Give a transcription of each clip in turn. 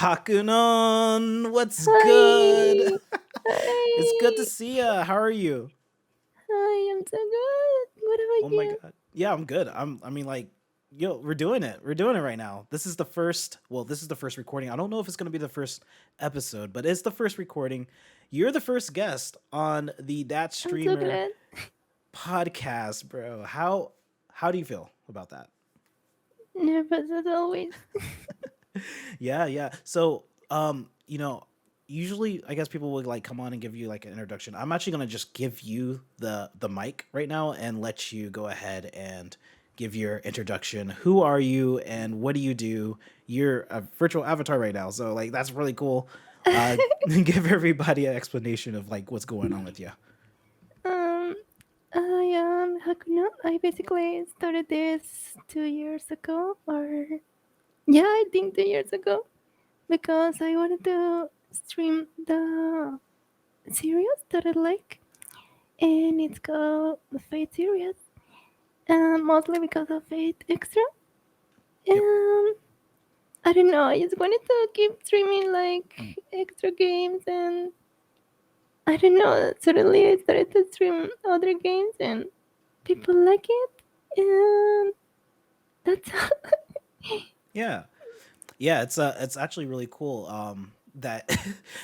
Hakunon, what's good? Hi. It's good to Hi. see ya. How are you? Hi, I'm so good. What Oh about my you? god. Yeah, I'm good. I mean like yo, we're doing it. We're doing it right now. This is the first recording. I don't know if it's going to be the first episode, but it's the first recording. You're the first guest on the I'm so DatStreamer glad. Podcast, bro. How do you feel about that? Nervous as always. Yeah, yeah. So, usually I guess people would like come on and give you like an introduction. I'm actually gonna just give you the mic right now and let you go ahead and give your introduction. Who are you and what do you do? You're a virtual avatar right now, so like that's really cool. Uh, give everybody an explanation of like what's going on with you. um, I am Hakuno. I basically started this 2 years ago, or yeah, I think 2 years ago, because I wanted to stream the series that I like, and it's called the Fate series, mostly because of Fate Extra. Yep. Um, I don't know. I just wanted to keep streaming like extra games, and I don't know. Suddenly, I started to stream other games, and people like it, and that's Yeah. Yeah, it's actually really cool that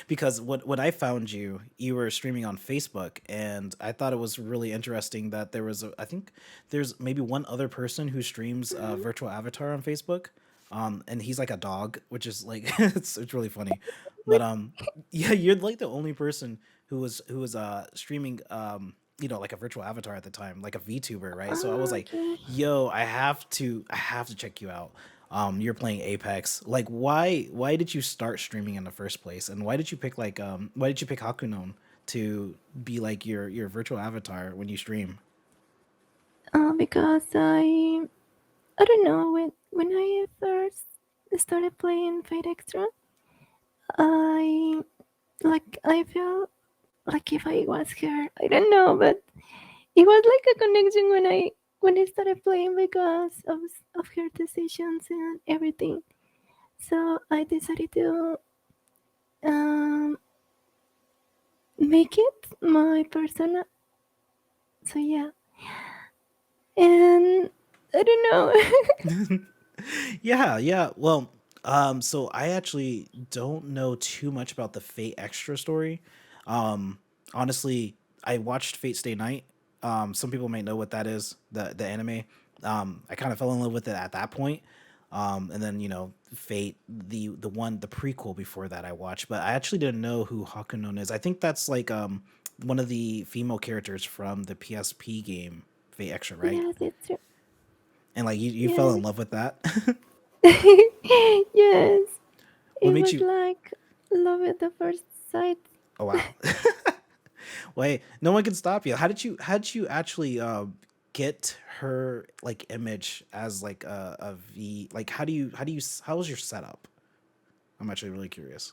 because when I found you, you were streaming on Facebook, and I thought it was really interesting that I think there's maybe one other person who streams virtual avatar on Facebook. And he's like a dog, which is like it's really funny. But what. yeah, you're like the only person who was streaming like a virtual avatar at the time, like a VTuber, right? So I was like, Okay. yo, I have to check you out. You're playing Apex. Like, why did you start streaming in the first place, and why did you pick Hakunon to be like your virtual avatar when you stream? Because I don't know, when I first started playing Fate Extra, I I felt like if I was her. I don't know, but it was like a connection when I started playing because of her decisions and everything. So I decided to um, make it my persona. So yeah, and I don't know. Yeah, yeah. Well, so I actually don't know too much about the Fate Extra story. Um, Honestly, I watched Fate Stay Night. Some people may know what that is, the anime. I kind of fell in love with it at that point. And then Fate, the prequel before that I watched, but I actually didn't know who Hakunon is. I think that's like one of the female characters from the PSP game Fate Extra, right? Yes, it's true. And like you fell Yes, in love with that. yes. What It makes was you? like love at the first sight. Oh wow. Wait, no one can stop you. How did you actually get her like image as like a V? Like how was your setup? I'm actually really curious.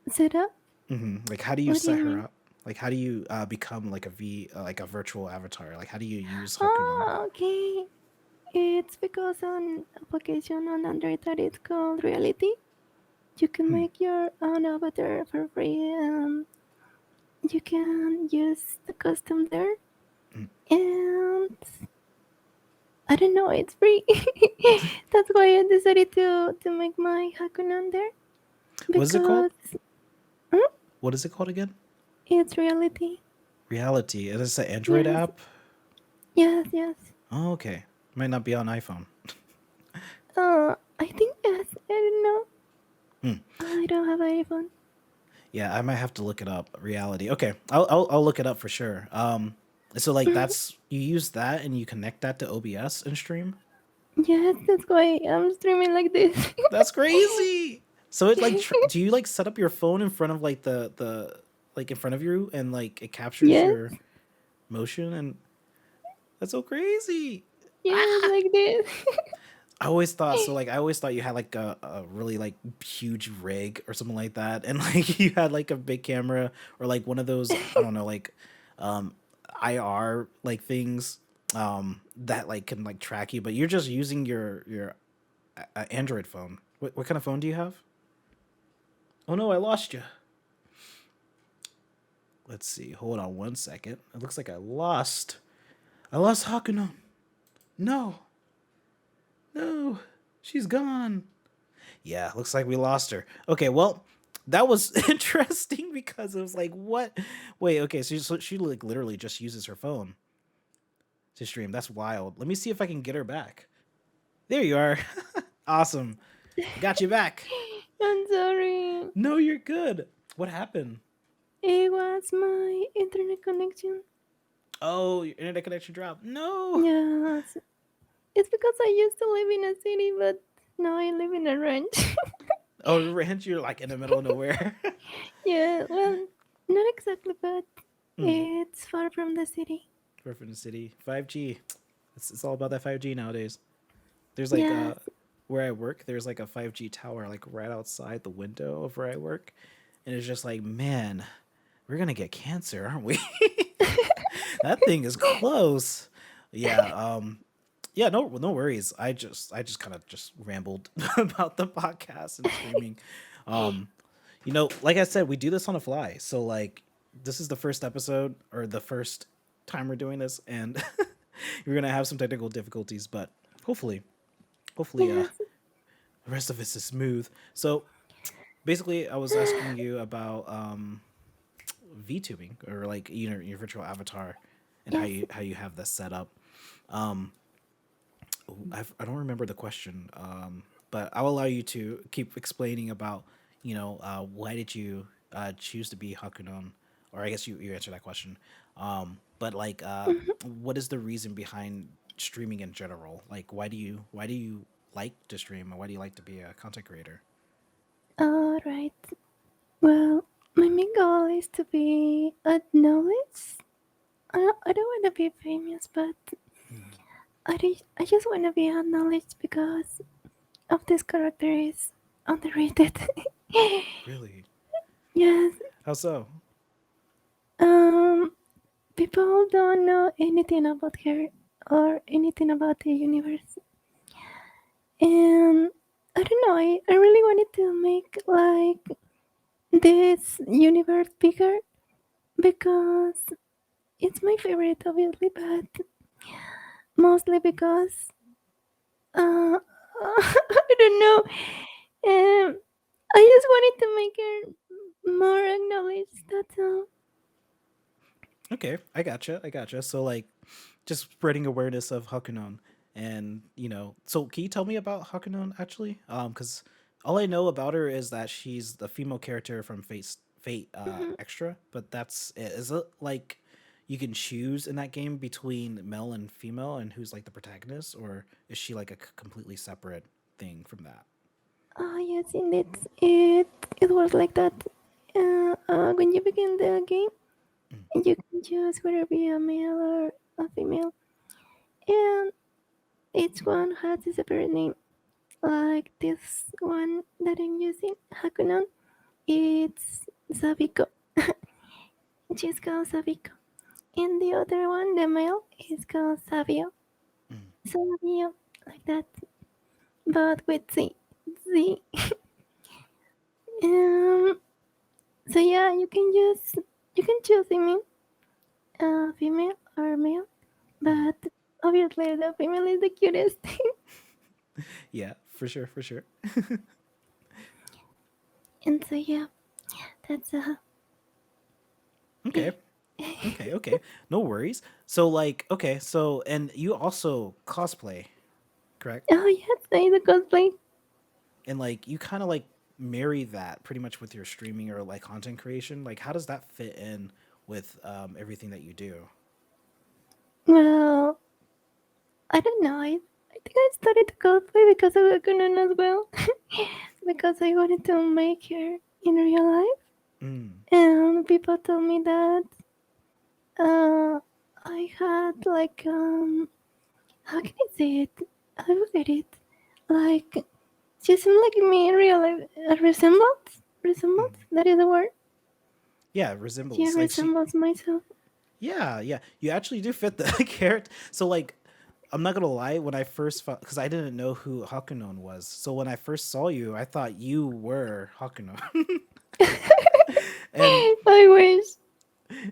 Set up? Like how do you What do you set her mean? up? Like how do you become like a V, like a virtual avatar? Like how do you use Hakunon? Oh, okay. It's because an application on Android that is called Reality. You can Hmm. make your own avatar for free. You can use the custom there, Hmm. and I don't know, it's free. That's why I decided to make my Hakunan there, What is it called? because hmm, What is it called again? it's Reality. Reality. It is an Android Yes, app. yes, yes. Oh, okay. Might not be on iPhone. I think yes. I don't know. Hmm. I don't have an iPhone. Yeah, I might have to look it up. Reality. Okay, I'll look it up for sure. So like that's you use that and you connect that to OBS and stream. Yes, that's why I'm streaming like this. That's crazy. So it like do you like set up your phone in front of like the like in front of you and like it captures Yes, your motion and that's so crazy. yes, like this. I always thought so. Like I always thought you had like a really like huge rig or something like that, and like you had like a big camera or like one of those I don't know like um, IR like things that like can like track you, but you're just using your Android phone. What kind of phone do you have? Oh no, I lost you. Let's see. Hold on one second. It looks like I lost. I lost Hakuno. No, no, she's gone. Yeah, looks like we lost her. Okay, well, that was interesting because it was like, what? Wait, okay, so she like literally just uses her phone to stream. That's wild. Let me see if I can get her back. There you are. Awesome. I got you back. I'm sorry. No, you're good. What happened? It was my internet connection. Oh, your internet connection dropped. No. Yes. It's because I used to live in a city, but now I live in a ranch. Oh, ranch, you're like in the middle of nowhere. Yeah, well, not exactly, but Mm. it's far from the city. We're from the city. 5G. It's all about that 5G nowadays. There's like Yes. where I work, there's like a 5G tower like right outside the window of where I work. And it's just like, man, we're gonna get cancer, aren't we? That thing is close. Yeah, yeah, no worries. I just kind of just rambled about the podcast and streaming. Um, like I said, we do this on the fly. So like this is the first episode or the first time we're doing this and you're gonna have some technical difficulties, but hopefully, hopefully Yes. the rest of this is smooth. So basically I was asking you about VTubing or like your virtual avatar and Yes. how you have this set up. Um I don't remember the question, but I'll allow you to keep explaining about, why did you choose to be Hakunon? Or I guess you answered that question. But like, what is the reason behind streaming in general? Like, why do you like to stream, or why do you like to be a content creator? Alright. Well, my main goal is to be acknowledged. I don't want to be famous, but Mm, I just want to be acknowledged because of this character is underrated. really? Yes. How so? Um, People don't know anything about her or anything about the universe. And I don't know, I really wanted to make like this universe bigger because it's my favorite, obviously, but mostly because I don't know. Um, I just wanted to make her more acknowledged. That's all. Okay, I gotcha. So like, just spreading awareness of Hakunon, and so can you tell me about Hakunon actually? Because all I know about her is that she's the female character from Fate Mhm. Extra, but that's it. Is it like you can choose in that game between male and female, and who's like the protagonist, or is she like a completely separate thing from that? Yes, indeed. It was like that. When you begin the game, Mm, you can choose whether to be a male or a female, and each one has a separate name. Like this one that I'm using, Hakunon, it's Sabiko. She's called Sabiko. And the other one, the male, is called Savio. mm. Savio, like that, but with Z. Z. Um, so yeah, you can choose female or male, Mm. but obviously the female is the cutest. Yeah, for sure, for sure. And so yeah, that's Okay, it. okay. No worries. So like, okay, so and you also cosplay, correct? Oh yes, I do cosplay. And like you kind of like marry that pretty much with your streaming or like content creation. Like how does that fit in with everything that you do? Well, I don't know. I think I started to cosplay because of Akunan as well, because I wanted to make her in real life, Mm, and people told me that uh, I had like how can I say it? I forget it. Like she seemed like me in real life. A resemblance? Resemblance? mm. That is the word. Yeah, She resembles like she. resembles myself. Yeah, yeah. You actually do fit the character. So like, I'm not gonna lie. When I first found, because I didn't know who Hakunon was, so when I first saw you, I thought you were Hakunon. And I wish.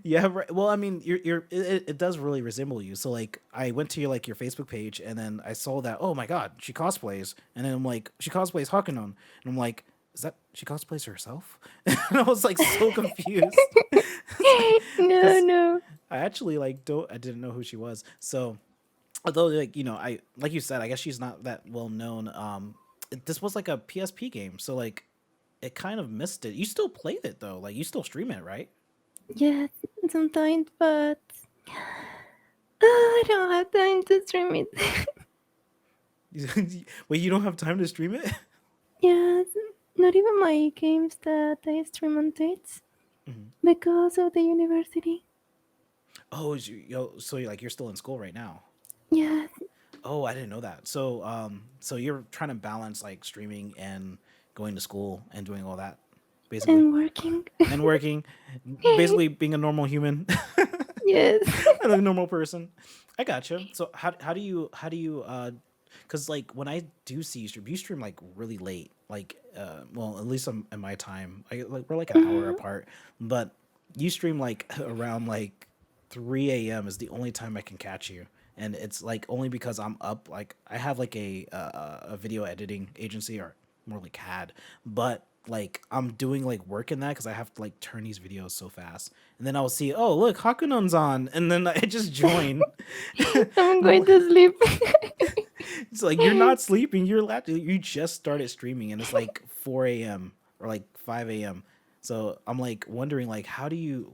yeah, right. Well, I mean, it does really resemble you. So like, I went to your like your Facebook page, and then I saw that. Oh my god, she cosplays, and then I'm like, she cosplays Hakunon, and I'm like, is that she cosplays herself? And I was like so confused. It's like, No, because no. I actually like don't I didn't know who she was. So although like I like you said, I guess she's not that well known. This was like a PSP game, so like it kind of missed it. You still played it though, like you still stream it, right? Yes, sometimes, but I don't have time to stream it. Wait, you don't have time to stream it? Yes, not even my games that I stream on Twitch Mhm. because of the university. Oh, so you're like you're still in school right now. Yes, Oh, I didn't know that. So, so you're trying to balance like streaming and going to school and doing all that, basically, and working. and working, basically being a normal human Yes. and a normal person. I gotcha. So how do you because like when I do see you stream like really late, like well at least in my time, like we're like an hour Mhm. apart, but you stream like around like 3 a.m. is the only time I can catch you, and it's like only because I'm up. Like I have like a video editing agency or more like CAD, but like I'm doing like work in that because I have to like turn these videos so fast, and then I'll see, oh look, Hakunon's on, and then I just join. I'm And I'm going like, to sleep. it's like you're not sleeping. You just started streaming, and it's like 4 a.m. or like 5 a.m. So I'm like wondering, like, how do you,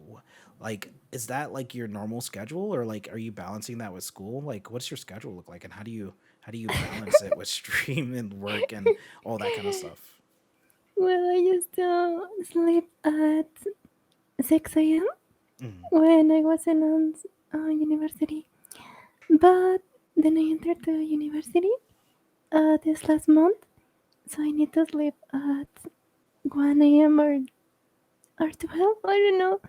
like, is that like your normal schedule, or like, are you balancing that with school? Like, what's your schedule look like, and how do you balance it with stream and work and all that kind of stuff? Well, I used to sleep at 6 a.m. Mm. when I was in university. But then I entered the university this last month, so I need to sleep at 1 a.m. or 12. I don't know.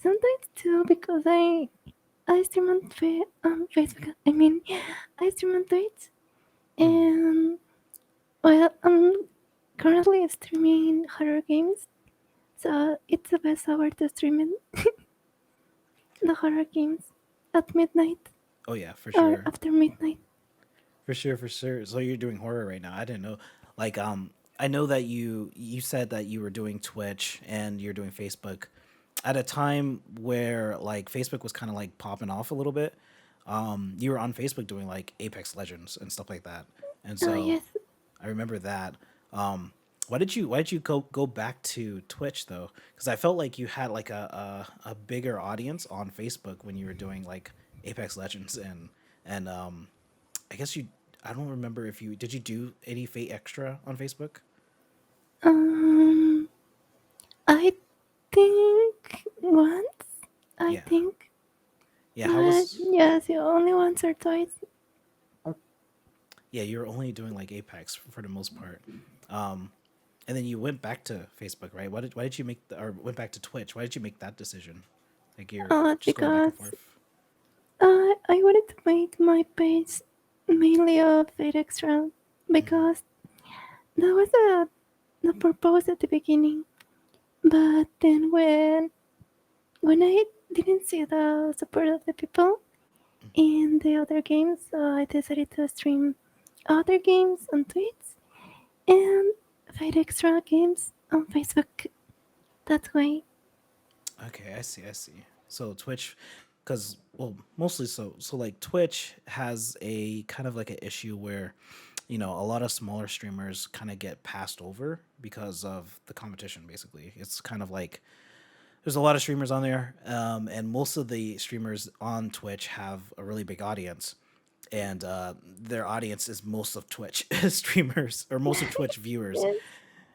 Sometimes two because I stream on Facebook. I mean, I stream on Twitch, Mm. and well, I'm currently streaming horror games, so it's the best hour to stream the horror games at midnight Oh yeah, for or sure. after midnight. For sure, for sure. So you're doing horror right now. I didn't know. Like, I know that you said that you were doing Twitch and you're doing Facebook at a time where like Facebook was kind of like popping off a little bit. You were on Facebook doing like Apex Legends and stuff like that. And Oh so yes. I remember that. Um, why did you go back to Twitch though? Because I felt like you had like a bigger audience on Facebook when you were doing like Apex Legends and I guess you. I don't remember if you did. You do any Fate Extra on Facebook? Um, I think once. I Yeah, think, yeah. How but was? yes, only once or twice. Yeah, you were only doing like Apex for the most part. Um, and then you went back to Facebook, right? Why did you make or went back to Twitch? Why did you make that decision? Like you're just going back and Because forth. I wanted to make my page mainly of Fate Extra Mm-hmm. because that was the purpose at the beginning. But then when I didn't see the support of the people in the other games, so I decided to stream other games on Twitch and Fate Extra games on Facebook. That way. Okay, I see. I see. So Twitch, because well, mostly so like Twitch has a kind of like an issue where, a lot of smaller streamers kind of get passed over because of the competition. Basically, it's kind of like there's a lot of streamers on there, and most of the streamers on Twitch have a really big audience, and their audience is most of Twitch streamers or most of Twitch viewers, Yes.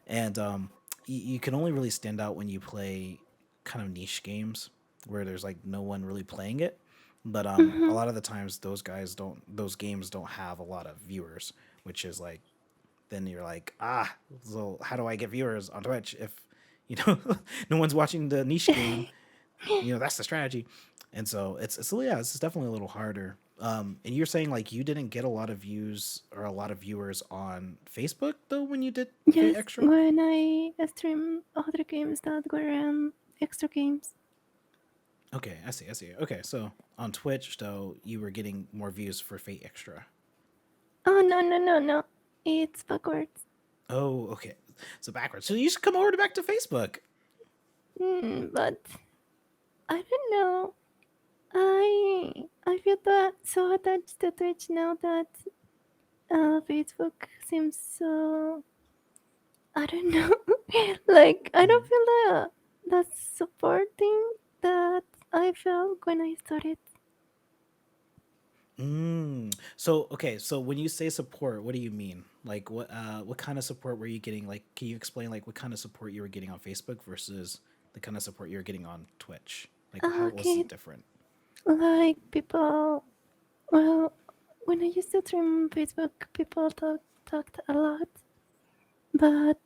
and you can only really stand out when you play kind of niche games where there's like no one really playing it. But a Hmm. lot of the times those games don't have a lot of viewers, which is like then you're like, so how do I get viewers on Twitch if you know no one's watching the niche game? That's the strategy. And so it's definitely a little harder. And you're saying like you didn't get a lot of views or a lot of viewers on Facebook though when you did Fate Yes, Extra. when I stream other games that were extra games. Okay, I see. I see. Okay, so on Twitch though, you were getting more views for Fate Extra. Oh no no no no! It's backwards. Oh, okay. So backwards. So you should come over to back to Facebook. But I don't know. I feel that so attached to Twitch now that Facebook seems so. I don't know. Like I don't feel the supporting that I felt when I started. So okay, so when you say support, what do you mean? Like what kind of support were you getting? Like can you explain like what kind of support you were getting on Facebook versus the kind of support you were getting on Twitch? Like how was Okay, it different? like people. Well, when I used to stream on Facebook, people talked a lot, but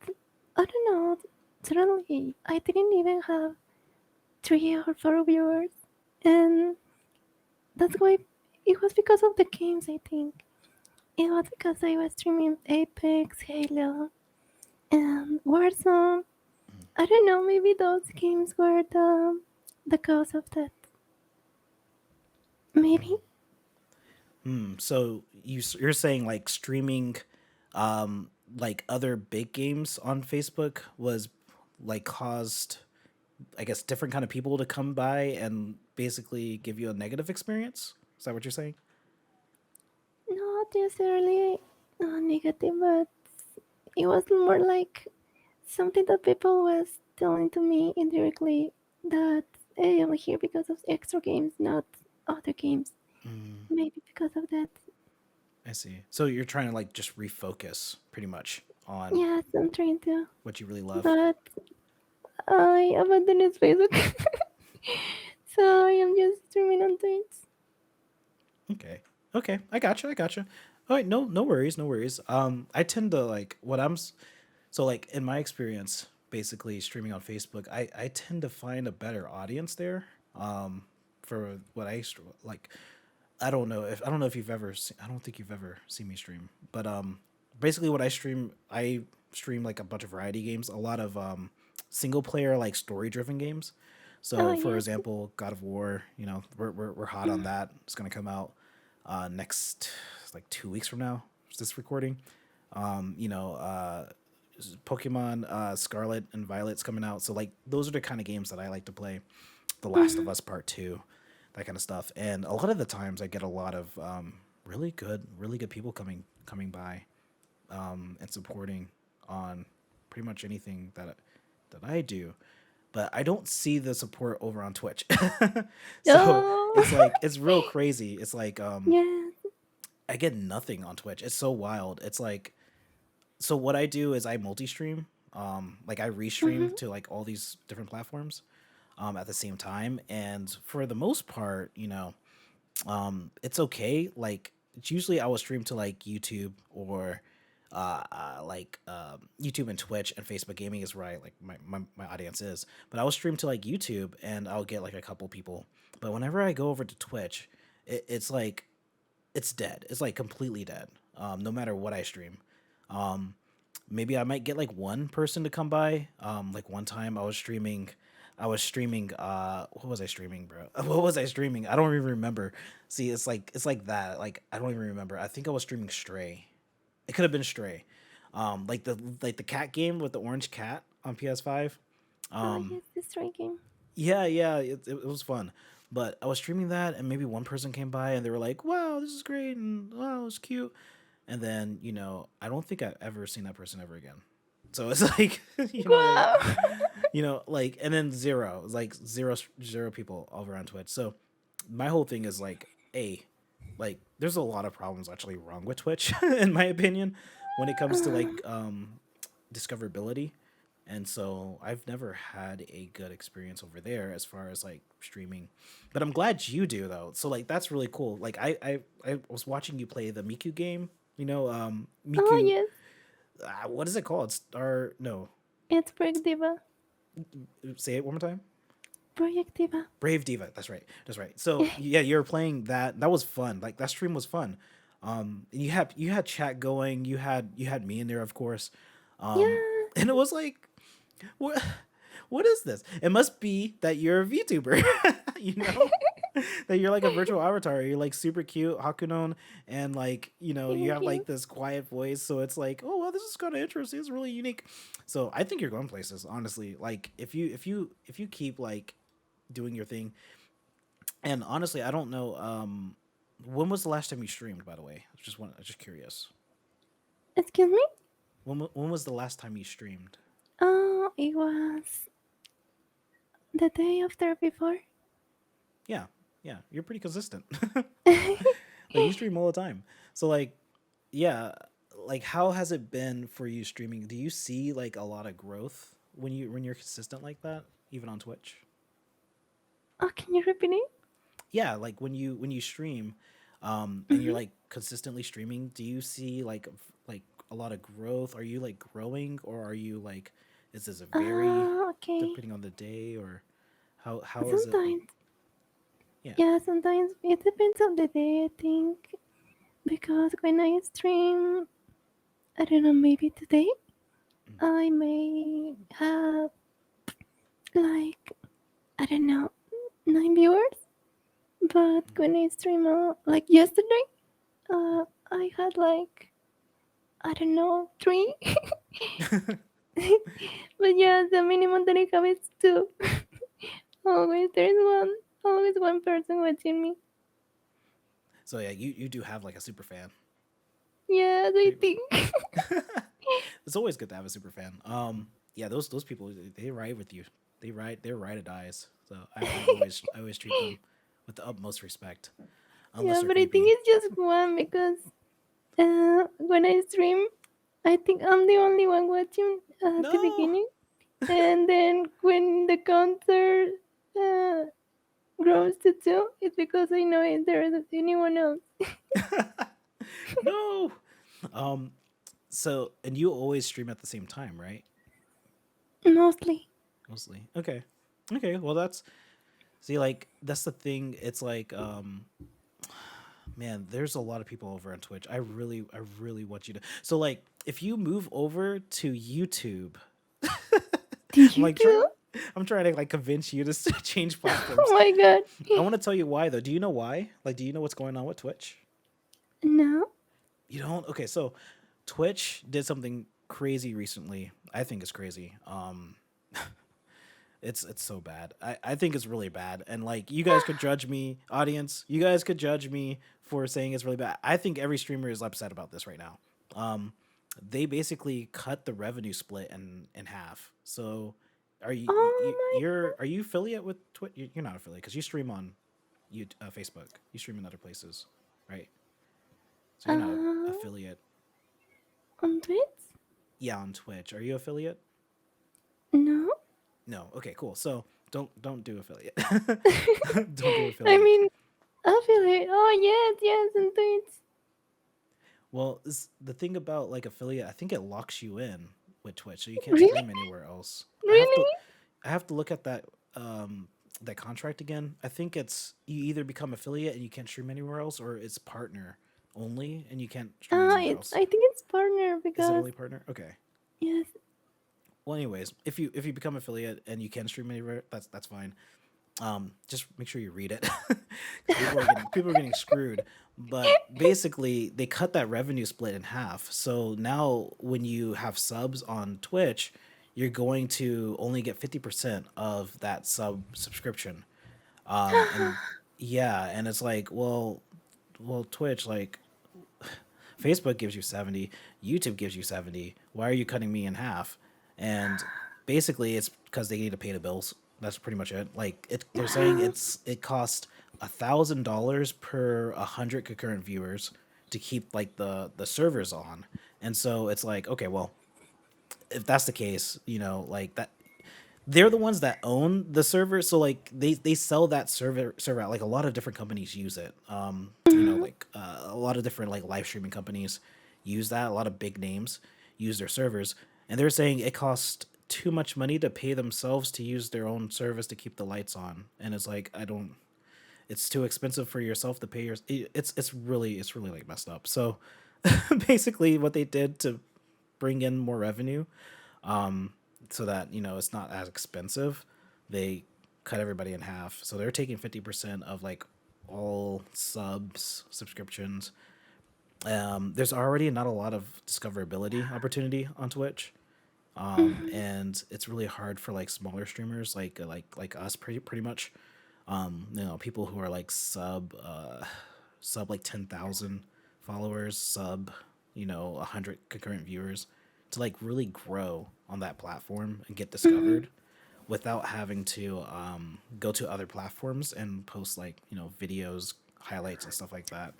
I don't know. Suddenly, I didn't even have 3 or 4 viewers, and that's why it was because of the games. I think it was because I was streaming Apex, Halo, and Warzone. I don't know. Maybe those games were the cause of that. Maybe. So you're saying like streaming like other big games on Facebook was like caused I guess different kind of people to come by and basically give you a negative experience? Is that what you're saying? Not necessarily negative, but it was more like something that people was telling to me indirectly that hey, I'm here because of extra games, not other games. Maybe because of that. I see. So you're trying to like just refocus pretty much on Yes, I'm trying to, what you really love. but I abandoned his Facebook, so I am just streaming on Twitch. Okay. Okay. I gotcha. I gotcha. All right. No worries. No worries. I tend to like what so like in my experience, basically streaming on Facebook, I tend to find a better audience there. For what like, I don't know if you've ever, I don't think you've ever seen me stream, but basically what I stream like a bunch of variety games, a lot of single player like story driven games. Oh So, for yes. example, God of War, you know, we're hot on that. It's gonna come out next like 2 weeks from now. This recording, you know, Pokemon Scarlet and Violet's coming out. So like those are the kind of games that I like to play. The Last of Us Part Two, that kind of stuff. And a lot of the times I get a lot of really good people coming by and supporting on pretty much anything that I do. But I don't see the support over on Twitch. So it's Oh like it's real crazy. It's like yes. I get nothing on Twitch. It's so wild. It's like so what I do is I multi-stream. Like I restream Mhm. to like all these different platforms at the same time, and for the most part, you know, it's okay. Like it's usually I will stream to like YouTube or YouTube and Twitch and Facebook Gaming is where I like my audience is. But I will stream to like YouTube and I'll get like a couple people. But whenever I go over to Twitch, it's like it's dead. It's like completely dead. No matter what I stream. Maybe I might get like one person to come by. Like one time I was streaming what was I streaming, bro? What was I streaming? I don't even remember. See, it's like that. Like I don't even remember. I think I was streaming Stray. It could have been Stray. Like the cat game with the orange cat on PS5. Oh yes, the strike game. Yeah, it was fun. But I was streaming that, and maybe one person came by, and they were like, "Wow, this is great," and "Wow, it's cute." And then you know, I don't think I've ever seen that person ever again. So it's like, Wow. like, and then zero, it's like zero people over on Twitch. So my whole thing is like, like, there's a lot of problems actually wrong with Twitch, in my opinion, when it comes to like discoverability. And so I've never had a good experience over there as far as like streaming. But I'm glad you do though. So like that's really cool. Like I was watching you play the Miku game. You know, Oh Miku. yes, What is it called? Star? No, it's Break Diva. say it one more time. Project Diva. Brave Diva. That's right. That's right. So yeah, you were playing that. That was fun. Like that stream was fun. And you had chat going. You had me in there, of course. Yeah. And it was like, what what is this? It must be that you're a VTuber, you know, that you're like a virtual avatar. You're like super cute, Hakunon, and like you Thank have like you. this quiet voice. So it's like, oh well, this is kind of interesting. It's really unique. So I think you're going places, honestly. Like if you keep like doing your thing. And honestly, I don't know. When was the last time you streamed? By the way, just curious. Excuse me? When was the last time you streamed? Oh, it was the day after before. Yeah, yeah, you're pretty consistent. Like you stream all the time. So like, yeah, like how has it been for you streaming? Do you see like a lot of growth when you're consistent like that, even on Twitch? Oh, can you repeat it? Yeah, like when you stream, and you're Mm-hmm. like consistently streaming, do you see like a lot of growth? Are you like growing, or are you like, is this a very Okay. depending on the day, or how is it like? Sometimes, Yeah. yeah, sometimes it depends on the day, I think. Because when I stream, I don't know, maybe today, Mm, I may have like, I don't know, 9 viewers. But when I stream, like yesterday, I had like, I don't know, three. mm. But yeah, the minimum that I have is two. Always, there is always one person watching me. So yeah, you do have like a super fan. Yes, I Pretty- think. It's always good to have a super fan. Yeah, those people, they ride with you. They're ride or dies. So I always treat them with the utmost respect, unless Yeah, they're but I think creepy. it's just one because when I stream, I think I'm the only one watching at the No. beginning, and then when the counter uh, grows to two, it's because I know if there is anyone else. No. Um. So and you always stream at the same time, right? Mostly. Mostly. Okay. Okay. Well, see, like that's the thing. It's like, man, there's a lot of people over on Twitch. I really want you to. So like, if you move over to YouTube, Did I'm you like do? I'm trying to like convince you to change Oh platforms. my god. I want to tell you why though. Do you know why? Like, do you know what's going on with Twitch? No. You don't? Okay, so Twitch did something crazy recently. I think it's crazy. It's so bad. I think it's really bad. And like you guys could judge me, audience. You guys could judge me for saying it's really bad. I think every streamer is upset about this right now. Um, they basically cut the revenue split in half. So Oh my are you affiliate with Twitch? You're not affiliate because you stream on Facebook. You stream in other places, right? So god. you're not a affiliate. On Twitch? Yeah, on Twitch. Are you affiliate? No. No. Okay, cool. So don't do affiliate. Don't do I affiliate. mean, I feel it. Oh yes, yes, on Twitch. Well, the thing about like affiliate, I think it locks you in with Twitch, so you can't Really? stream anywhere else. Really? I have to look at that contract again. I think it's you either become affiliate and you can't stream anywhere else, or it's partner only and you can't stream anywhere It's. else. I think it's partner Is it because only partner? Okay. yes. Well, anyways, if you become affiliate and you can stream anywhere, that's fine. Just make sure you read it. 'Cause people are getting screwed. But basically, they cut that revenue split in half. So now, when you have subs on Twitch, you're going to only get 50% of that subscription. And yeah, and it's like, well, Twitch, like Facebook gives you 70, YouTube gives you 70. Why are you cutting me in half? And basically it's because they need to pay the bills. That's pretty much it. Like they're saying it costs $1,000 per 100 concurrent viewers to keep like the servers on. And so it's like, okay, well, if that's the case, like that they're the ones that own the server, so like they sell that server out. Like a lot of different companies use it. Like a lot of different like live streaming companies use that. A lot of big names use their servers, and they're saying it costs too much money to pay themselves to use their own service to keep the lights on, and it's like I don't. It's too expensive for yourself to pay your. It's really like messed up. So basically, what they did to bring in more revenue, so that it's not as expensive, they cut everybody in half. So they're taking 50% of like all subscriptions. There's already not a lot of discoverability opportunity on Twitch, and it's really hard for like smaller streamers like us, pretty much. People who are like sub like 10,000 followers, sub 100 concurrent viewers, to like really grow on that platform and get Mhm. discovered without having to go to other platforms and post like videos, highlights, and stuff like that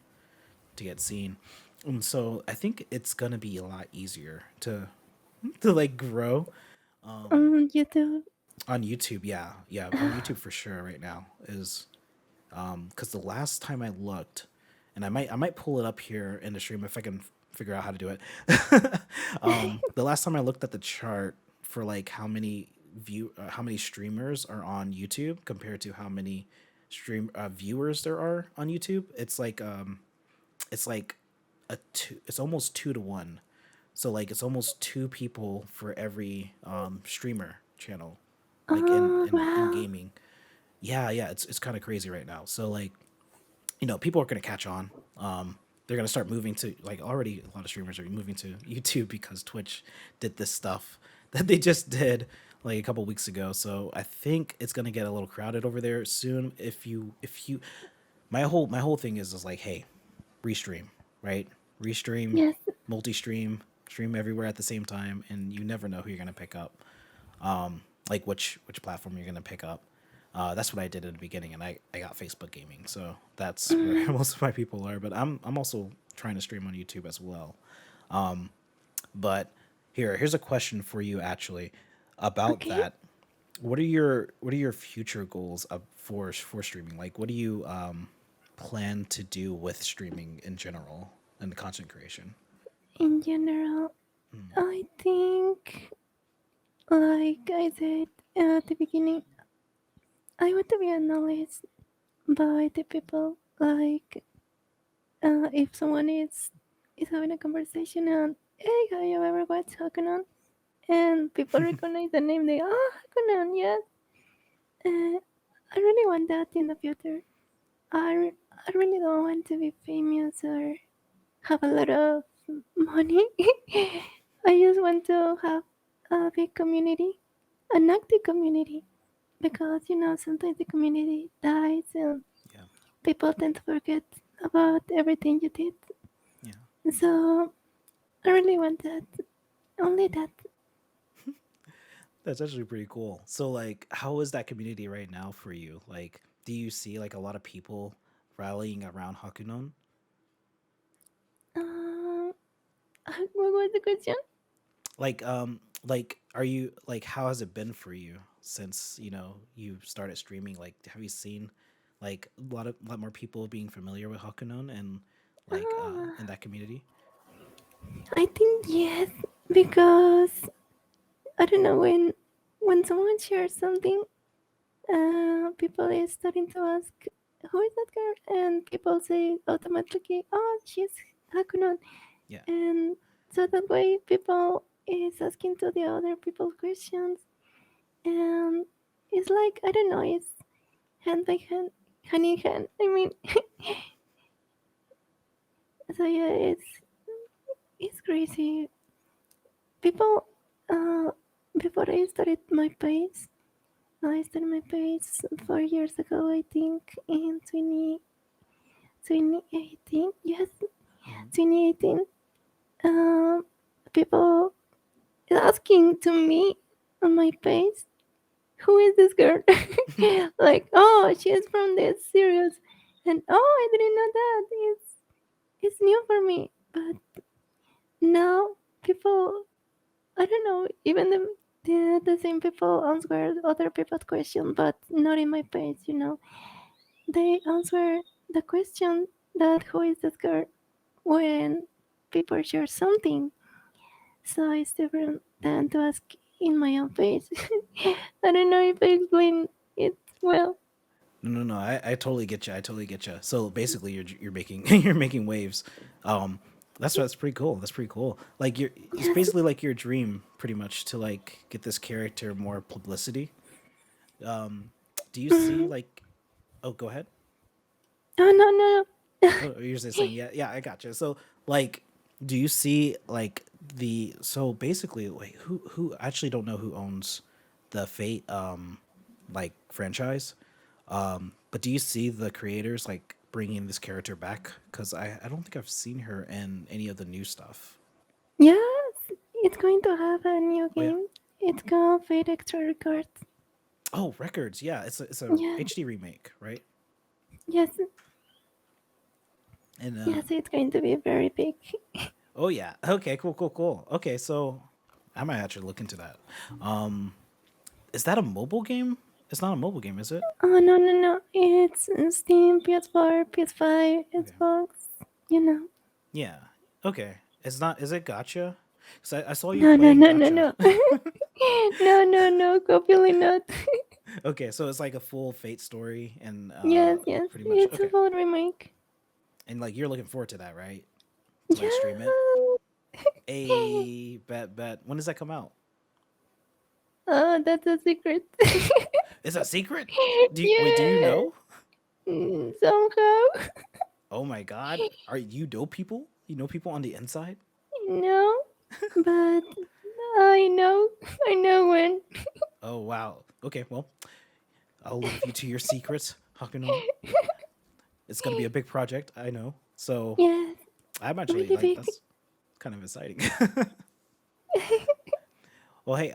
to get seen. And so I think it's gonna be a lot easier to like grow YouTube. on YouTube. Yeah, yeah, on YouTube for sure. Right now is because the last time I looked, and I might pull it up here in the stream if I can figure out how to do it. The last time I looked at the chart for like how many streamers are on YouTube compared to how many stream viewers there are on YouTube, it's like it's almost 2 to 1. So like it's almost two people for every streamer channel, like in Oh, in wow. gaming. Yeah, yeah, it's kind of crazy right now. So like people are gonna catch on. They're gonna start moving to like already a lot of streamers are moving to YouTube because Twitch did this stuff that they just did like a couple weeks ago. So I think it's gonna get a little crowded over there soon. If you my whole thing is like, hey, restream, right? Restream, Yes. multi-stream, stream everywhere at the same time, and you never know who you're gonna pick up, like which platform you're gonna pick up. That's what I did in the beginning, and I got Facebook Gaming, so that's where Mm, most of my people are. But I'm also trying to stream on YouTube as well. But here's a question for you actually about okay. that. What are your future goals for streaming? Like, what do you plan to do with streaming in general and content creation? In general, I think, like I said at the beginning, I want to be acknowledged by the people. Like, if someone is having a conversation and, hey, have you ever watched Hakunon? And people recognize the name, they, oh, Hakunon, yes. I really want that in the future. I really don't want to be famous or have a lot of money. I just want to have a big community, an active community, because sometimes the community dies and Yeah, people tend to forget about everything you did. yeah. So I really want that, only that. That's actually pretty cool. So like, how is that community right now for you? Like, do you see like a lot of people rallying around Hakunon? Um, what was the question? Like are you like how has it been for you since you started streaming? Like, have you seen like a lot more people being familiar with Hakunon and like Uh, in that community? I think yes, because I don't know, when someone shares something, people is starting to ask, who is that girl? And people say automatically, oh, she's Hakunon. Yeah. And so that way people is asking to the other people questions. And it's like, I don't know, it's hand by hand, hand in hand. I mean, so yeah, it's crazy. People, uh, before I started my page 4 years ago, I think, in 2018. Yes, Mhm. 2018. Um, people asking to me on my page, who is this girl? Like, oh, she's from this series, and oh, I didn't know that. It's new for me. But now people, I don't know, even the same people answer other people's questions, but not in my page. They answer the question that who is this girl when people share something. So it's different than to ask. in my own face. I don't know if I explained it well. No. I totally get you. I totally get you. So basically, you're making you're making waves. Um, that's pretty cool. That's pretty cool. Like you're, it's Yes. basically like your dream, pretty much, to like get this character more publicity. Um, do you see Mhm. like? Oh, go ahead. Oh no no no. Oh, you're just saying, yeah, yeah, I got you. So, like, do you see like the so basically, wait, who I actually don't know who owns the Fate like franchise, but do you see the creators like bringing this character back? Because I don't think I've seen her in any of the new stuff. Yes, it's going to have a new Oh yeah. game. It's called Fate Extra Records. Oh, records. Yeah, it's a Yeah. HD remake, right? Yes. And Yes, it's going to be very big. oh yeah. Okay, cool. Okay, so I might actually look into that. Um, is that a mobile game? It's not a mobile game, is it? Oh no no no! It's Steam, PS4, PS5, Okay. Xbox. You know. Yeah. Okay. It's not. Is it Gotcha? Because I saw you No no playing no no Gotcha. no. No no no. Completely not. Okay, so it's like a full Fate story, and Yes yes. pretty much It's a okay. full remake. And like you're looking forward to that, right? To like stream it. Yeah. A bet. When does that come out? Oh, that's a secret. Is that secret? Do you Yes. know? Somehow. Oh my God! Are you know people? You know people on the inside? No. But I know. I know when. Oh wow. Okay, well, I'll leave you to your secrets, Hakuno. It's gonna be a big project, I know. So Yes. I'm actually Really like big. that's kind of exciting. Well, hey,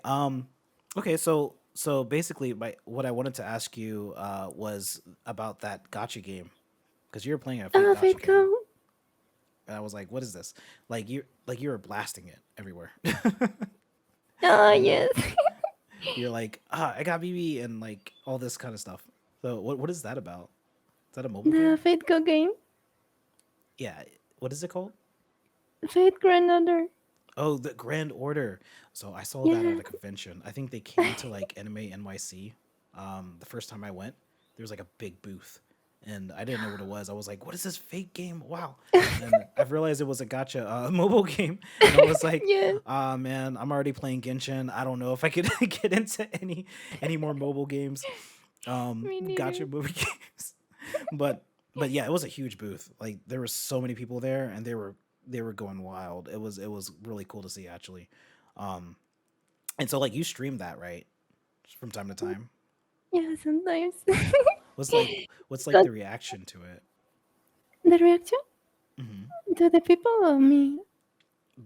okay, so basically, my what I wanted to ask you was about that gotcha game because you were playing a Fate gotcha Fate game, Go. and I was like, "What is this?" Like you were blasting it everywhere. Ah, you're yes. you're like, I got BB and like all this kind of stuff. So what is that about? Is that a mobile The game? Fate Go game. Yeah. What is it called? Fate Grandmother. Oh, the Grand Order. So I saw that at Yes. a convention. I think they came to like Anime NYC. The first time I went, there was like a big booth, and I didn't know what it was. I was like, "What is this fake game? Wow!" And I've realized it was a gotcha mobile game, and I was like, Yes. "Ah, man, I'm already playing Genshin. I don't know if I could get into any more mobile games, Me gotcha neither. movie games." But yeah, it was a huge booth. Like there were so many people there, and they were going wild. It was really cool to see actually. Um, and so like you streamed that, right? From time to time. Yeah, sometimes. What's like what's like But the reaction to it? the reaction Hmm. to the people of me.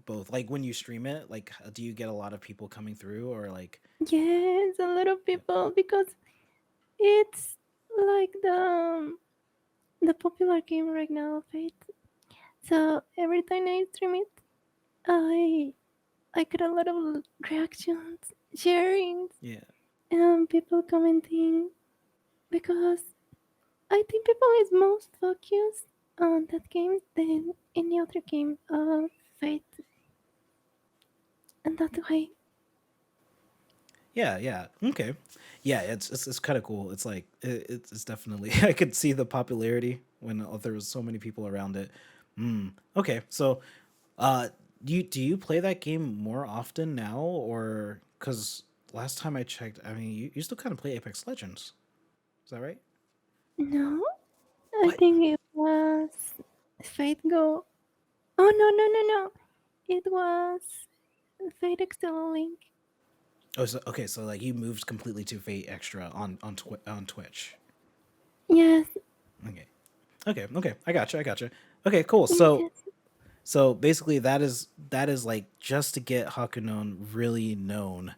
Both. Like when you stream it, like do you get a lot of people coming through or like Yes, a lot of yeah. people because it's like the popular game right now, Fate. So every time I stream it, I I get a lot of reactions, sharings, Yeah. and people commenting because I think people is most focused on that game than any other game of Fate, and that's why. Yeah. Okay. Yeah, it's kind of cool. It's like it's definitely I could see the popularity when there was so many people around it. Okay. So Uh, do you play that game more often now, or because last time I checked, I mean, you still kind of play Apex Legends. Is that right? No, I What? think it was Fate Go. Oh no no no no! It was Fate External Link. Oh, so okay, so like you moved completely to Fate Extra on Twitch. Yes, Okay. I gotcha. Okay, cool. yes, So yes. basically that is like just to get Hakunon really known.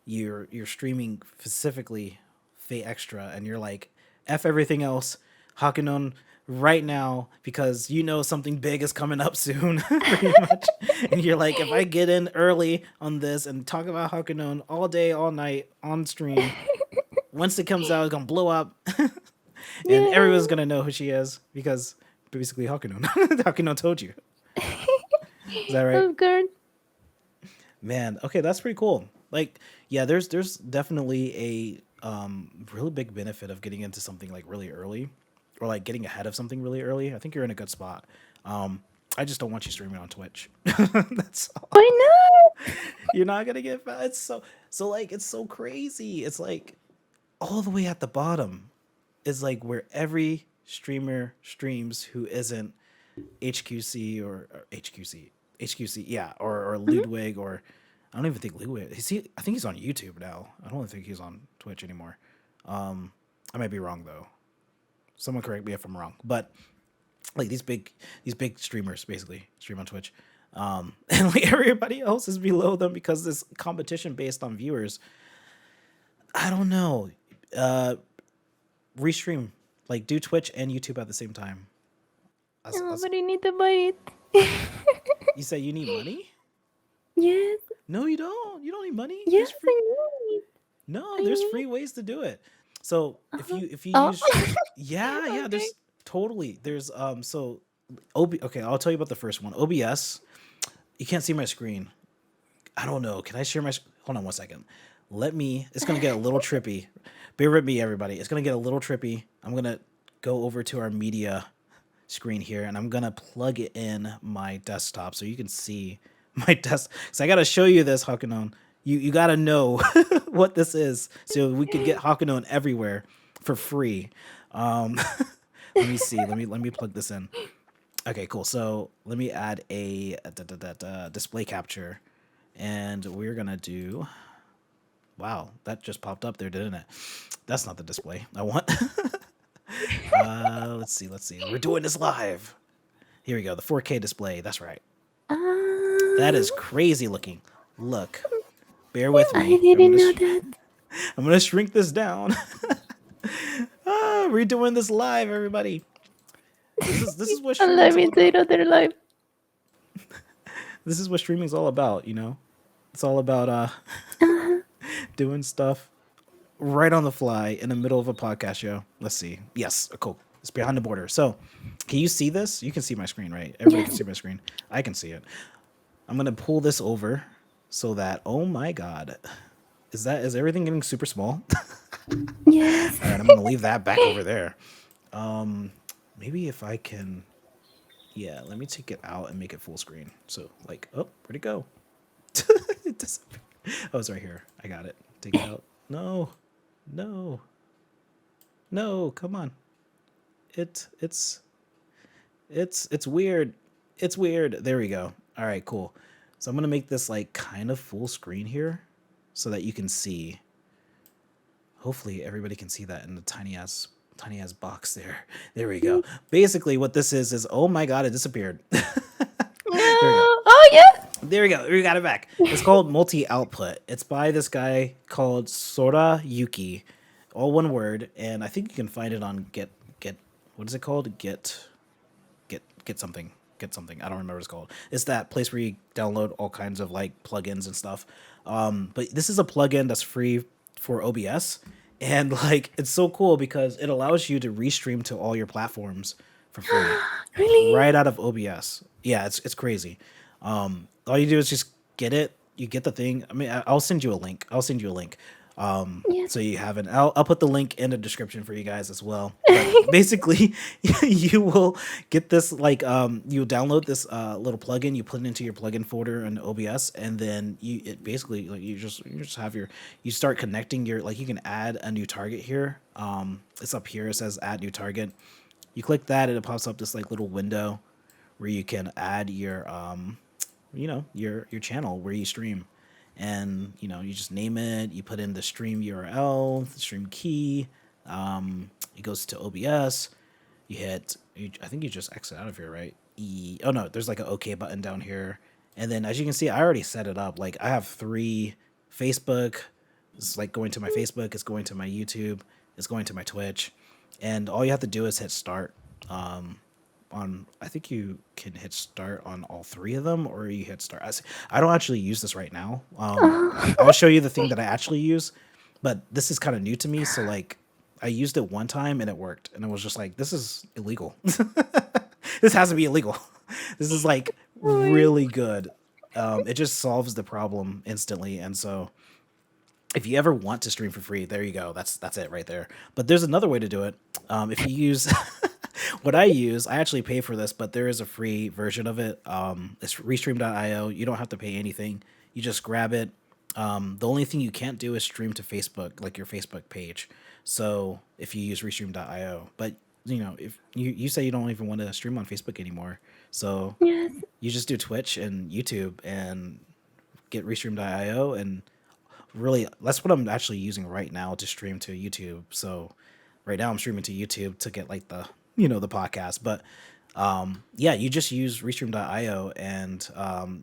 You're streaming specifically Fate Extra, and you're like, F everything else, Hakunon right now because you know something big is coming up soon, pretty much. And you're like, if I get in early on this and talk about Hakunon all day, all night on stream, once it comes out, it's gonna blow up, and everyone's Yeah. gonna know who she is because basically Hakunon, Hakunon told you. Is that right? Of course. Man, okay, that's pretty cool. Like, yeah, there's definitely a really big benefit of getting into something like really early, or like getting ahead of something really early. I think you're in a good spot. Um, I just don't want you streaming on Twitch. That's all. Why not? You're not gonna get it's so like it's so crazy. It's like all the way at the bottom is like where every streamer streams who isn't HQC or HQC, yeah, or Mhm. Ludwig, or I don't even think Ludwig. I think he's on YouTube now. I don't think he's on Twitch anymore. I might be wrong though. Someone correct me if I'm wrong. But like these big streamers basically stream on Twitch. And like everybody else is below them because this competition based on viewers. I don't know. Uh, Restream, like do Twitch and YouTube at the same time. Oh, but I need to buy it. You say you need money? Yes, No, you don't. You don't need money. yes, There's free. I need. No, I there's need. free ways to do it. So Uh-huh. if you Oh, use, yeah, yeah, okay. there's totally there's so okay, I'll tell you about the first one. OBS. You can't see my screen. I don't know. Can I share my? Hold on one second. Let me. It's gonna get a little trippy. Bear with me, everybody. It's gonna get a little trippy. I'm gonna go over to our media screen here, and I'm gonna plug it in my desktop so you can see my desk. So I gotta show you this, Hakunon. You gotta know what this is, so we could get Hakunon everywhere for free. Um, let me see. Let me plug this in. Okay, cool. So let me add a, display capture, and we're gonna do. Wow, that just popped up there, didn't it? That's not the display I want. Let's see. Let's see. We're doing this live. Here we go. The 4K display. That's right. That is Um, crazy looking. Look, bear with I me. didn't know that. I'm gonna shrink this down. We're doing this live, everybody. This is what And let streaming's me all say about. it other life. This is what streaming's all about. It's all about Uh-huh. doing stuff right on the fly in the middle of a podcast show. Let's see. Yes, cool. It's behind the border. So, can you see this? You can see my screen, right? Everybody can Yes, see my screen. I can see it. I'm gonna pull this over so that. Oh my god, is everything getting super small? yes. All right, I'm gonna leave that back over there. Maybe if I can. Yeah, let me take it out and make it full screen. So, like, oh, where'd it go? It disappeared. Oh, it's right here. I got it. Take it out. No, no, no. Come on. It's it's weird. It's weird. There we go. All right, cool. So I'm gonna make this like kind of full screen here, so that you can see. Hopefully, everybody can see that in the tiny ass box there. There we go. Basically, what this is oh my god, it disappeared. No. There we go. Oh, yeah. There we go. We got it back. It's called Multi Output. It's by this guy called Sora Yuki, all one word, and I think you can find it on Get. What is it called? Get something. Get something. I don't remember what it's called. It's that place where you download all kinds of like plugins and stuff. But this is a plugin that's free for OBS, and like it's so cool because it allows you to restream to all your platforms for free Really? right out of OBS. Yeah, it's crazy. All you do is just get it. You get the thing. I mean, I'll send you a link. I'll send you a link. Yes. So you have it. I'll put the link in the description for you guys as well. But basically, you will get this like you'll download this little plugin. You put it into your plugin folder in OBS, and then it basically like you just have you start connecting your like you can add a new target here. It's up here. It says add new target. You click that, and it pops up this like little window where you can add your your channel where you stream, and you just name it. You put in the stream URL, the stream key. It goes to OBS. I think you just exit out of here, right? Oh no, there's like an OK button down here, and then as you can see, I already set it up. Like I have 3 Facebook. It's like going to my Facebook. It's going to my YouTube. It's going to my Twitch, and all you have to do is hit start. On I think you can hit start on all 3 of them, or you hit start. I don't actually use this right now. Oh. I'll show you the thing that I actually use, but this is kind of new to me. So like, I used it one time and it worked, and it was just like, this is illegal. This has to be illegal. This is like Oh my. really good. It just solves the problem instantly, and so if you ever want to stream for free, there you go. That's it right there. But there's another way to do it. If you use what I use, I actually pay for this, but there is a free version of it. It's restream.io. You don't have to pay anything. You just grab it. The only thing you can't do is stream to Facebook, like your Facebook page. So if you use restream.io, but if you say you don't even want to stream on Facebook anymore, so Yes. you just do Twitch and YouTube and get restream.io, and really that's what I'm actually using right now to stream to YouTube. So right now I'm streaming to YouTube to get like the podcast, but yeah, you just use restream.io, and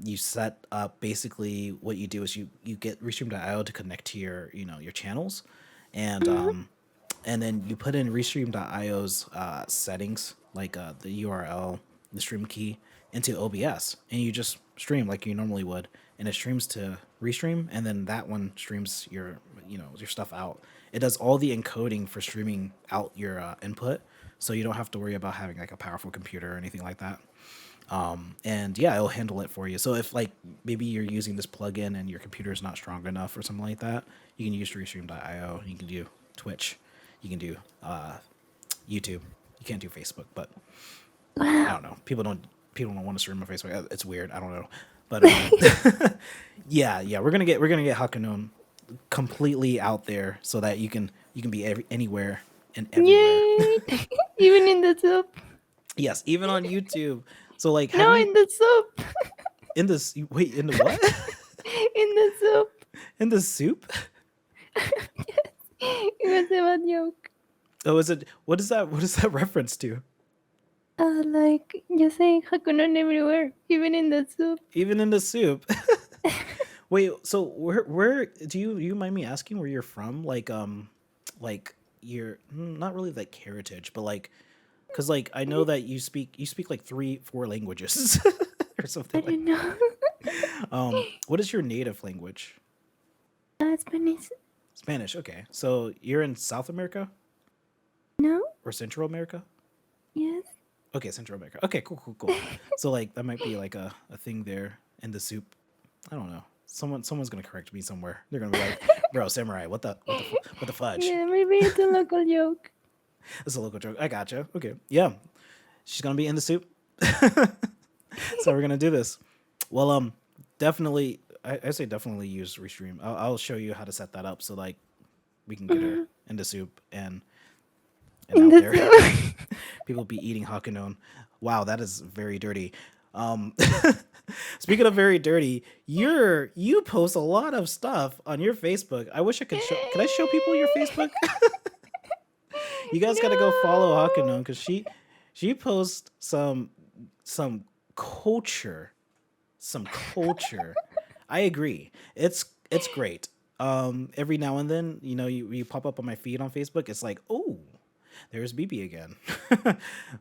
you set up, basically what you do is you get restream.io to connect to your channels, and Mhm. and then you put in restream.io's settings, like the URL, the stream key, into OBS, and you just stream like you normally would, and it streams to restream, and then that one streams your stuff out. It does all the encoding for streaming out your input, so you don't have to worry about having like a powerful computer or anything like that. And yeah, it'll handle it for you. So if like maybe you're using this plugin and your computer is not strong enough or something like that, you can use restream.io. You can do Twitch. You can do YouTube. You can't do Facebook, but I Wow. don't know. People don't want to stream on Facebook. It's weird. I don't know, but yeah, we're gonna get Hakunon completely out there so that you can be anywhere and everywhere. Yay! Even in the soup. Yes, even on YouTube. So like, have No, you in the soup. in this? Wait, in the what? In the soup. In the soup? It was a bad joke. Oh, is it? What is that? What is that reference to? Like you say Hakunon everywhere, even in the soup. Even in the soup. Wait, so where do you mind me asking where you're from? Like you're not really like heritage, but like, because like I know that you speak like 3-4 languages or I something like. don't know. What is your native language? Spanish. Spanish. Okay, so you're in South America No? or Central America? Yes. Okay, Central America. Okay, cool. So like that might be like a thing there in the soup. I don't know. Someone's gonna correct me somewhere. They're gonna be like, "Bro, samurai, what the fudge?" Yeah, maybe it's a local joke. It's a local joke. I gotcha. Okay, yeah, she's gonna be in the soup. So we're gonna do this. Well, definitely. I say definitely use Restream. I'll show you how to set that up so like we can get her Mhm. in the soup and In out the there. soup. People be eating Hakunon. Wow, that is very dirty. Um, Speaking of very dirty, you post a lot of stuff on your Facebook. I wish I could show. Can I show people your Facebook? You guys got to go follow No. Hakunon because she posts some culture, some culture. I agree. It's great. Every now and then, you pop up on my feed on Facebook. It's like, oh, there's BB again.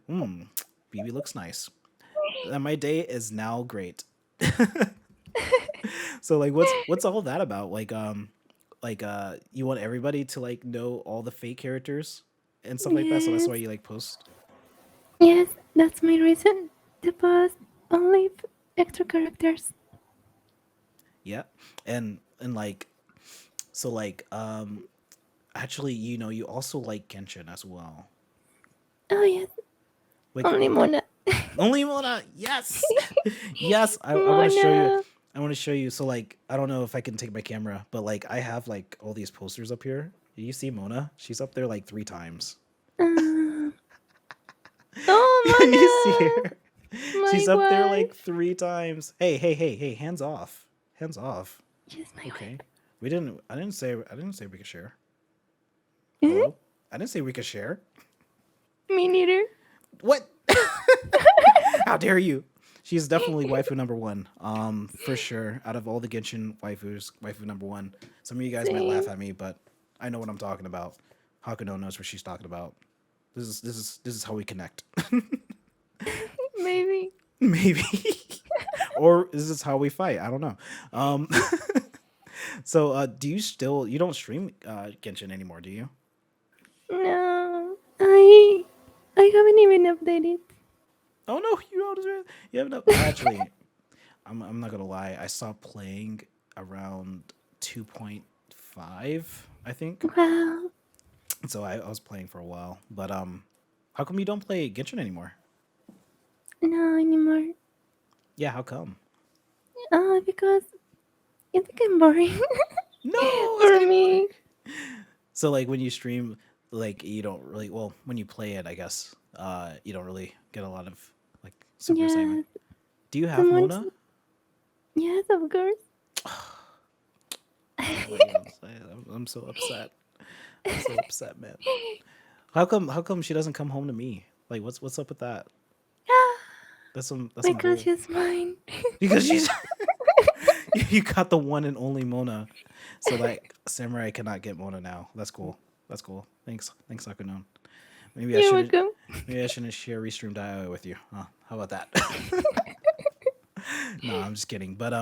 BB looks nice. And my day is now great. So like, what's all that about? Like you want everybody to like know all the fake characters and stuff like that. So that's Yes. why you like post. Yes, that's my reason to post only extra characters. Yeah, and like, so like, actually, you also like Genshin as well. Oh yes, Like only Mona. only Mona. Yes, yes. I want to show you. Mona. I want to show you. So like, I don't know if I can take my camera, but like, I have like all these posters up here. You see Mona? She's up there like 3 times. Uh, You see oh, her? Mona, my She's up there like wife. 3 times. Hey! Hands off! Hands off! She's my wife. Okay. We didn't. I didn't say we could share. Mhm. Hello. I didn't say we could share. Me neither. What? How dare you? She's definitely waifu number one. For sure. Out of all the Genshin waifus, waifu number one. Some of you guys might laugh Same. at me, but I know what I'm talking about. Hakuno knows what she's talking about. This is how we connect. Maybe. Maybe. Or is this how we fight? I don't know. Um so you don't stream Genshin anymore, do you? No. I haven't even updated. Oh no, you haven't actually I'm not gonna lie, I stopped playing around 2.5 5, I think. Wow. So I was playing for a while. But how come you don't play Genshin anymore? No anymore. Yeah, how come? Because it became boring No, it's for getting boring. me. So like when you stream, like you don't really, well, when you play it, I guess, you don't really get a lot of like super excitement. Yes, Do you the have months. Mona? Yes, of course. What are you gonna say? I'm so upset. I'm so upset, man. How come she doesn't come home to me? Like what's up with that? That's some Because bull. she's mine. Because she's you got the one and only Mona. So like Samurai cannot get Mona now. That's cool. That's cool. Thanks Akunon. Maybe I You're shouldn't welcome. maybe I shouldn't share Restream.io with you. Huh? How about that? No, I'm just kidding. But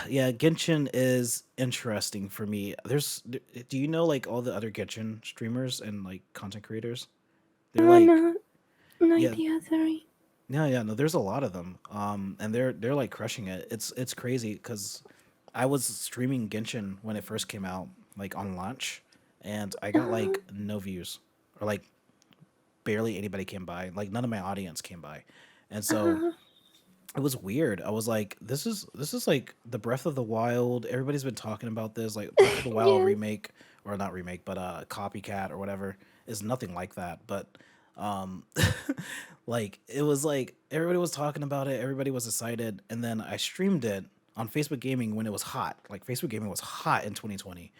yeah, Genshin is interesting for me. Do you know like all the other Genshin streamers and like content creators? They're Oh like, no, no yeah, idea. Sorry. yeah, no. There's a lot of them, and they're like crushing it. It's crazy because I was streaming Genshin when it first came out, like on launch, and I got Uh, like no views, or like barely anybody came by. Like none of my audience came by, and so uh, it was weird. I was like, this is like the Breath of the Wild. Everybody's been talking about this, like Breath of the Wild yes. remake, or not remake, but copycat or whatever is nothing like that. But um, like it was like everybody was talking about it, everybody was excited, and then I streamed it on Facebook Gaming when it was hot. Like Facebook Gaming was hot in 2020,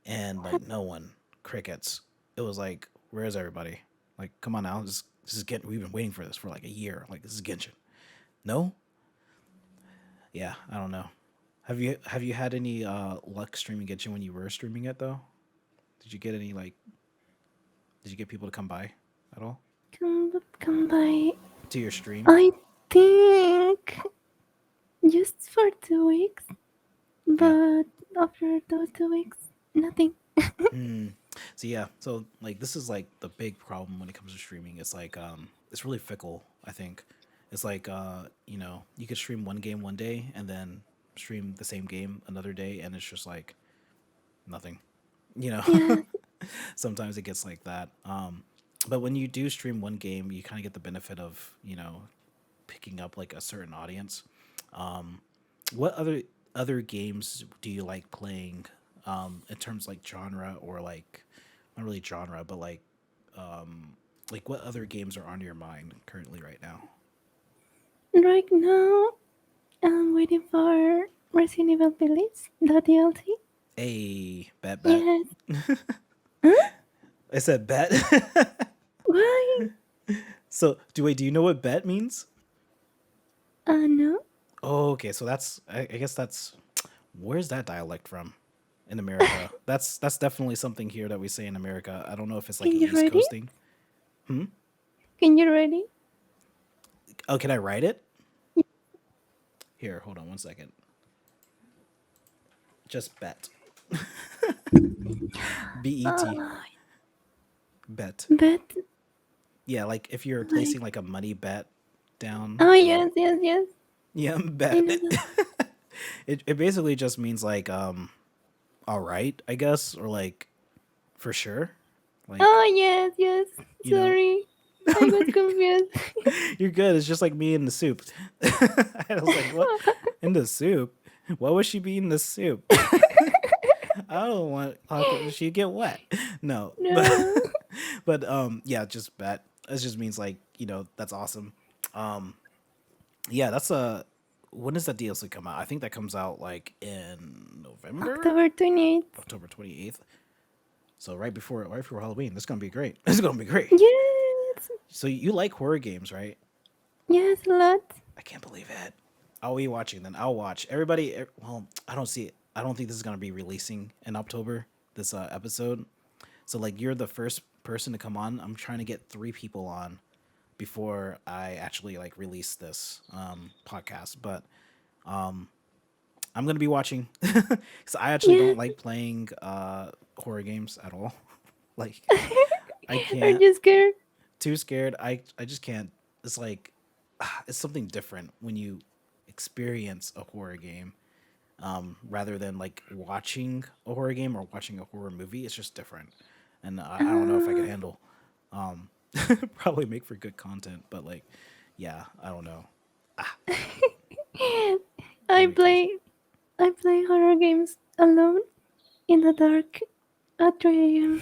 and like no one, crickets. It was like, where is everybody? Like, come on now, this is getting. We've been waiting for this for like a year. Like this is Genshin. No, yeah, I don't know. Have you had any luck streaming Genshin when you were streaming it though? Did you get any like did you get people to come by at all Come by. to your stream? I think just for 2 weeks, Yeah. but after those 2 weeks, nothing. Hmm. So yeah, so like this is like the big problem when it comes to streaming. It's like it's really fickle, I think. It's like you could stream one game one day and then stream the same game another day and it's just like nothing. You know. Yes, Sometimes it gets like that. But when you do stream one game, you kind of get the benefit of picking up like a certain audience. What other games do you like playing in terms like genre or like not really genre, but like what other games are on your mind currently right now? right now I'm waiting for Resident Evil Village, the DLC. A bet. Yes. Huh? I said bet. Why? So do you know what bet means? No. Oh, okay. So I guess that's where's that dialect from in America? That's definitely something here that we say in America. I don't know if it's like Can an you East ready? Coast thing. Hmm. Can you ready? Oh, can I write it? Here, hold on one second. Just bet. Bet. Uh, Bet. but Yeah, like if you're like, placing like a money bet down oh or yes, yes, yes. yeah, I bet. know that. It basically just means like all right, I guess, or like for sure. Like, Oh yes, yes. you know, Sorry, no, I no, was confused. you're good. It's just like me in the soup. I was like, what? In the soup? Why would she be in the soup? I don't want. How could she get wet? No, but No. yeah, just bet. It just means like that's awesome. Um, yeah, that's a. When does that DLC come out? I think that comes out like in November, October 28th. October 28th. So right before Halloween. This is gonna be great. This is gonna be great. Yes, So you like horror games, right? yes, a lot. I can't believe it. I'll be watching then. I'll watch. Everybody, well, I don't see it. I don't think this is going to be releasing in October, this episode. So, like, you're the first person to come on. I'm trying to get 3 people on before I actually, like, release this podcast. But I'm going to be watching. Because I actually don't Yes. like playing horror games at all. Like, I Are can't. you scared? Too scared. I just can't. It's like, it's something different when you experience a horror game. rather than like watching a horror game or watching a horror movie. It's just different, and I don't know if I could Uh, handle. Um, Probably make for good content, but like, yeah, I don't know. I Maybe crazy. play I play horror games alone in the dark at 3 a.m.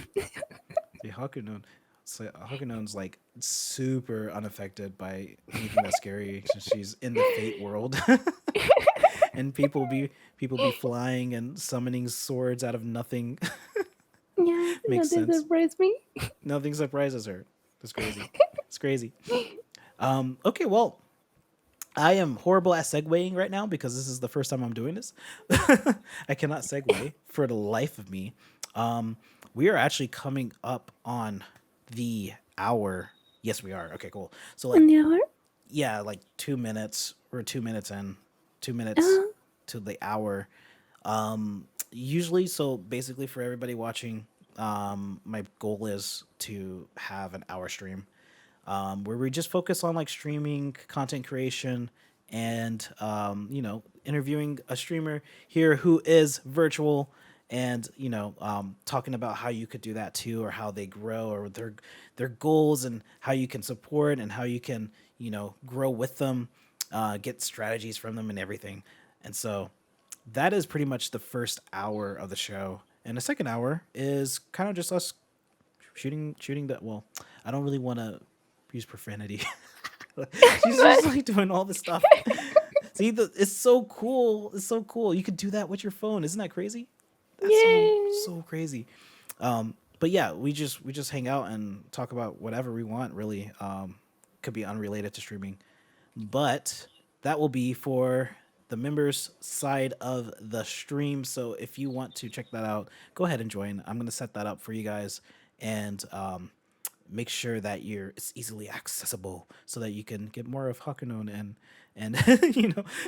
See, Hakunon's like super unaffected by anything that's scary since she's in the Fate world, and people be flying and summoning swords out of nothing. Yes, Makes nothing sense. surprised me. Nothing surprises her. That's crazy. It's crazy. Okay, well, I am horrible at segueing right now because this is the first time I'm doing this. I cannot segue for the life of me. We are actually coming up on the hour. Yes, we are. Okay, cool. So like, And the hour? yeah, like 2 minutes. We're 2 minutes in. 2 minutes Uh, to the hour. Usually, so basically for everybody watching, my goal is to have an hour stream, where we just focus on like streaming, content creation, and interviewing a streamer here who is virtual, and talking about how you could do that too, or how they grow, or their goals, and how you can support, and how you can grow with them, get strategies from them, and everything. And so that is pretty much the first hour of the show. And the second hour is kind of just us shooting the, well, I don't really want to use profanity. She's just like doing all this stuff. See, it's so cool. It's so cool. You could do that with your phone. Isn't that crazy? That's yay! so crazy. But yeah, we just hang out and talk about whatever we want. Really, could be unrelated to streaming, but that will be for the members side of the stream. So if you want to check that out, go ahead and join. I'm gonna set that up for you guys, and make sure that it's easily accessible so that you can get more of Hakunon, and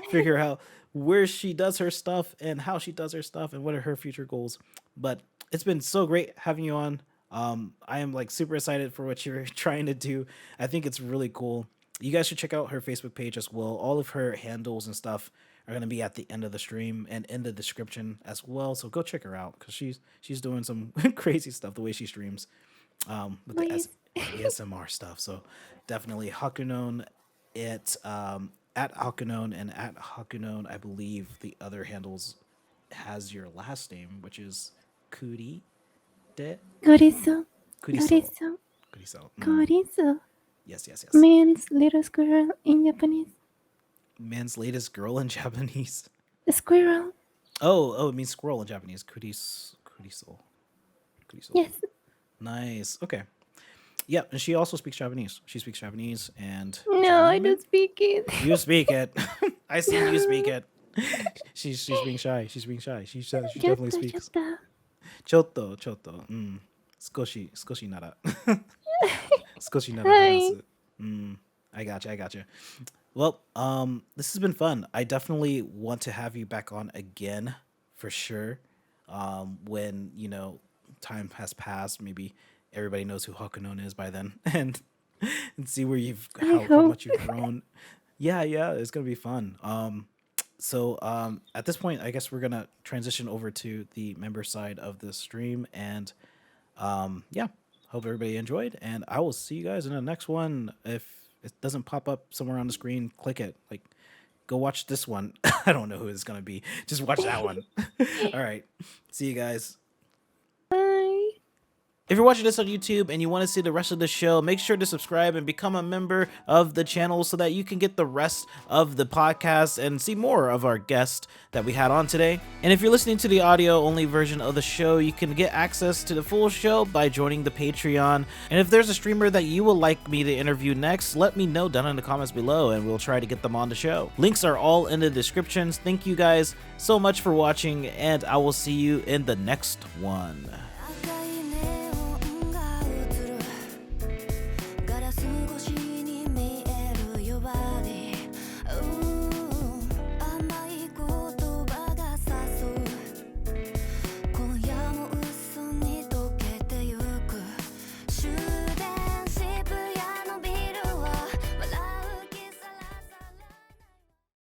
figure out where she does her stuff and how she does her stuff and what are her future goals. But it's been so great having you on. I am like super excited for what you're trying to do. I think it's really cool. You guys should check out her Facebook page as well. All of her handles and stuff are going to be at the end of the stream and in the description as well. So go check her out because she's doing some crazy stuff the way she streams, with the Nice. ASMR stuff. So definitely Hakunon, at Hakunon, and at Hakunon, I believe the other handles has your last name, which is Kuri de Gorizo. Kuriso. Gorizo. Kuriso. Gorizo Yes, yes, yes. means little squirrel in Japanese. Man's latest girl in Japanese. Squirrel. Oh, it means squirrel in Japanese. Kuriso. Kuriso. Yes. Nice. Okay. Yeah, and she also speaks Japanese. She speaks Japanese and No, I German. don't speak it. You speak it. I seen you speak it. She's being shy. She's being shy. She says she definitely Chotto, speaks. chotto. Chotto, chotto. Skoshi nara. Skoshi nara Hi. harasu. I gotcha. Well, this has been fun. I definitely want to have you back on again for sure. When time has passed, maybe everybody knows who Hakunon is by then, and see where I how hope. much you've grown. Yeah, it's gonna be fun. So at this point, I guess we're gonna transition over to the member side of the stream, and yeah, hope everybody enjoyed, and I will see you guys in the next one. If it doesn't pop up somewhere on the screen, click it. Like, go watch this one. I don't know who it's gonna be. Just watch that one. All right, see you guys. Bye. If you're watching this on YouTube and you want to see the rest of the show, make sure to subscribe and become a member of the channel so that you can get the rest of the podcast and see more of our guest that we had on today. And if you're listening to the audio only version of the show, you can get access to the full show by joining the Patreon. And if there's a streamer that you would like me to interview next, let me know down in the comments below and we'll try to get them on the show. Links are all in the descriptions. Thank you guys so much for watching, and I will see you in the next one.